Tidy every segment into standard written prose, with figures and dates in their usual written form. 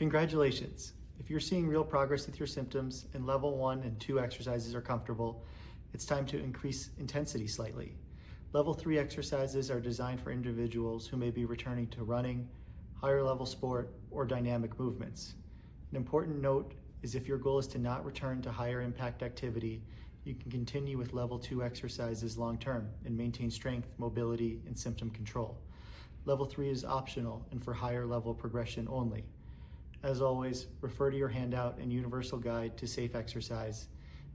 Congratulations! If you're seeing real progress with your symptoms and level 1 and 2 exercises are comfortable, it's time to increase intensity slightly. Level 3 exercises are designed for individuals who may be returning to running, higher level sport, or dynamic movements. An important note is if your goal is to not return to higher impact activity, you can continue with level 2 exercises long term and maintain strength, mobility, and symptom control. Level 3 is optional and for higher level progression only. As always, refer to your handout and universal guide to safe exercise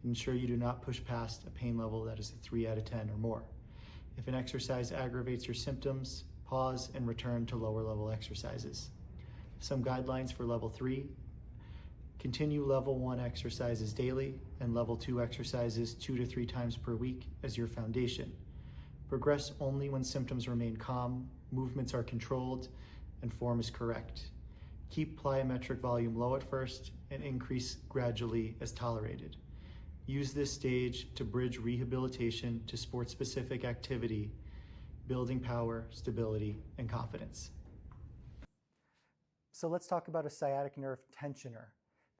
and ensure you do not push past a pain level that is a 3 out of 10 or more. If an exercise aggravates your symptoms, pause and return to lower level exercises. Some guidelines for level 3: continue level 1 exercises daily and level 2 exercises 2 to 3 times per week as your foundation. Progress only when symptoms remain calm, movements are controlled, and form is correct. Keep plyometric volume low at first and increase gradually as tolerated. Use this stage to bridge rehabilitation to sport-specific activity, building power, stability, and confidence. So let's talk about a sciatic nerve tensioner.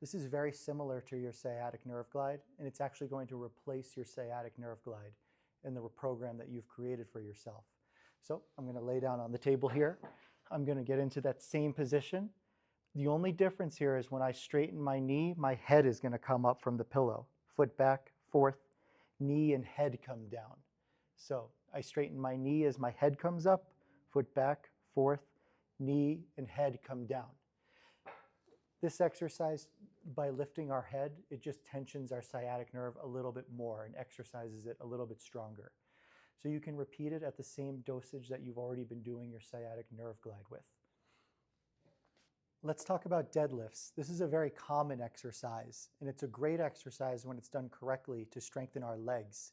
This is very similar to your sciatic nerve glide, and it's actually going to replace your sciatic nerve glide in the program that you've created for yourself. So I'm going to lay down on the table here. I'm going to get into that same position. The only difference here is when I straighten my knee, my head is going to come up from the pillow. Foot back, forth, knee and head come down. So I straighten my knee as my head comes up, foot back, forth, knee and head come down. This exercise, by lifting our head, it just tensions our sciatic nerve a little bit more and exercises it a little bit stronger. So you can repeat it at the same dosage that you've already been doing your sciatic nerve glide with. Let's talk about deadlifts. This is a very common exercise, and it's a great exercise when it's done correctly to strengthen our legs,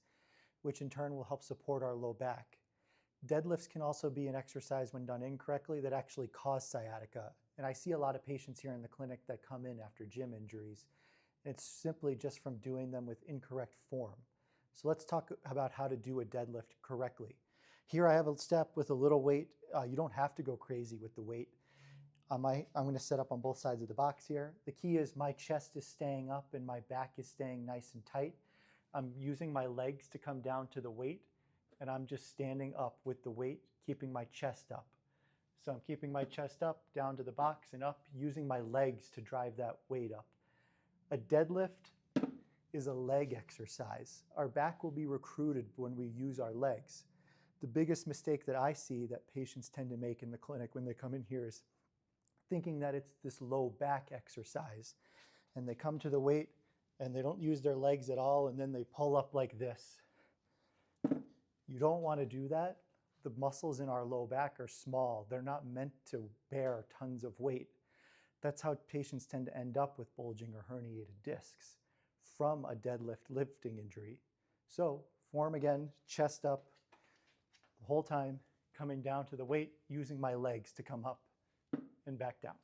which in turn will help support our low back. Deadlifts can also be an exercise when done incorrectly that actually cause sciatica. And I see a lot of patients here in the clinic that come in after gym injuries. It's simply just from doing them with incorrect form. So let's talk about how to do a deadlift correctly. Here I have a step with a little weight. You don't have to go crazy with the weight. I'm going to set up on both sides of the box here. The key is my chest is staying up and my back is staying nice and tight. I'm using my legs to come down to the weight, and I'm just standing up with the weight, keeping my chest up. So I'm keeping my chest up, down to the box and up, using my legs to drive that weight up. A deadlift is a leg exercise. Our back will be recruited when we use our legs. The biggest mistake that I see that patients tend to make in the clinic when they come in here is thinking that it's this low back exercise. And they come to the weight and they don't use their legs at all, and then they pull up like this. You don't want to do that. The muscles in our low back are small. They're not meant to bear tons of weight. That's how patients tend to end up with bulging or herniated discs from a deadlift lifting injury. So form again, chest up the whole time, coming down to the weight, using my legs to come up and back down.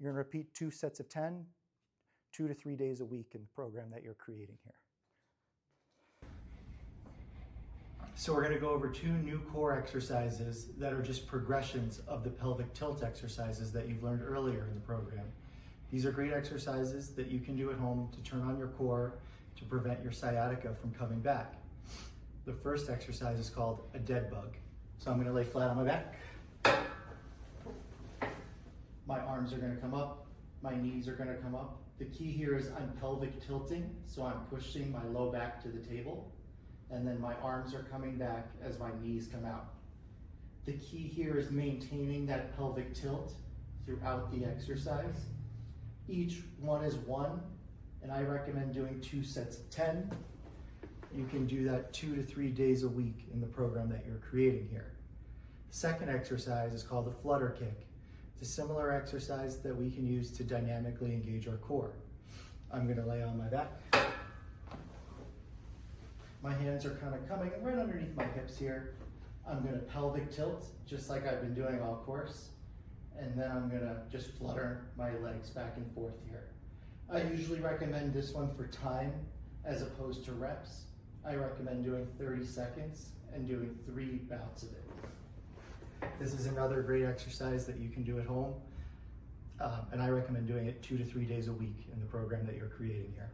You're going to repeat 2 sets of 10, 2 to 3 days a week in the program that you're creating here. So we're going to go over 2 new core exercises that are just progressions of the pelvic tilt exercises that you've learned earlier in the program. These are great exercises that you can do at home to turn on your core to prevent your sciatica from coming back. The first exercise is called a Deadbug. So I'm going to lay flat on my back. My arms are going to come up, my knees are going to come up. The key here is I'm pelvic tilting, so I'm pushing my low back to the table, and then my arms are coming back as my knees come out. The key here is maintaining that pelvic tilt throughout the exercise. Each one is 1, and I recommend doing 2 sets of 10. You can do that 2 to 3 days a week in the program that you're creating here. The second exercise is called the Flutter kick. It's a similar exercise that we can use to dynamically engage our core. I'm going to lay on my back. My hands are kind of coming right underneath my hips here. I'm going to pelvic tilt, just like I've been doing all course. And then I'm going to just flutter my legs back and forth here. I usually recommend this one for time as opposed to reps. I recommend doing 30 seconds and doing 3 bouts of it. This is another great exercise that you can do at home. And I recommend doing it 2 to 3 days a week in the program that you're creating here.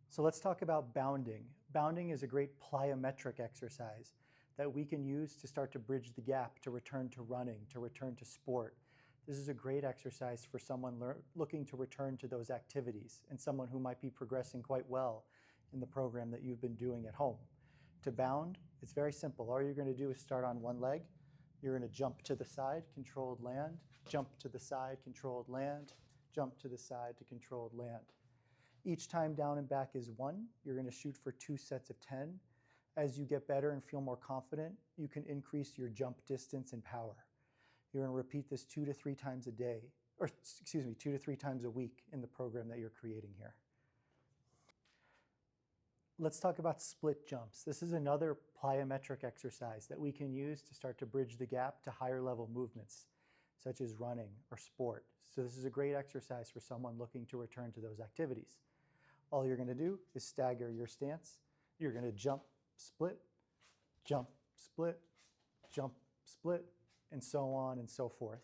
So let's talk about bounding. Bounding is a great plyometric exercise that we can use to start to bridge the gap to return to running, to return to sport. This is a great exercise for someone looking to return to those activities and someone who might be progressing quite well in the program that you've been doing at home. To bound, it's very simple. All you're going to do is start on one leg. You're going to jump to the side, controlled land, jump to the side, controlled land, jump to the side to controlled land. Each time down and back is 1. You're going to shoot for 2 sets of 10. As you get better and feel more confident, you can increase your jump distance and power. You're going to repeat this 2 to 3 times a day, or excuse me, 2 to 3 times a week in the program that you're creating here. Let's talk about split jumps. This is another plyometric exercise that we can use to start to bridge the gap to higher level movements, such as running or sport. So this is a great exercise for someone looking to return to those activities. All you're going to do is stagger your stance. You're going to jump, split, jump, split, jump, split, and so on and so forth.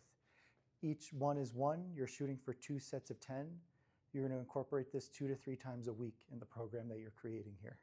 Each one is 1. You're shooting for 2 sets of 10. You're going to incorporate this 2 to 3 times a week in the program that you're creating here.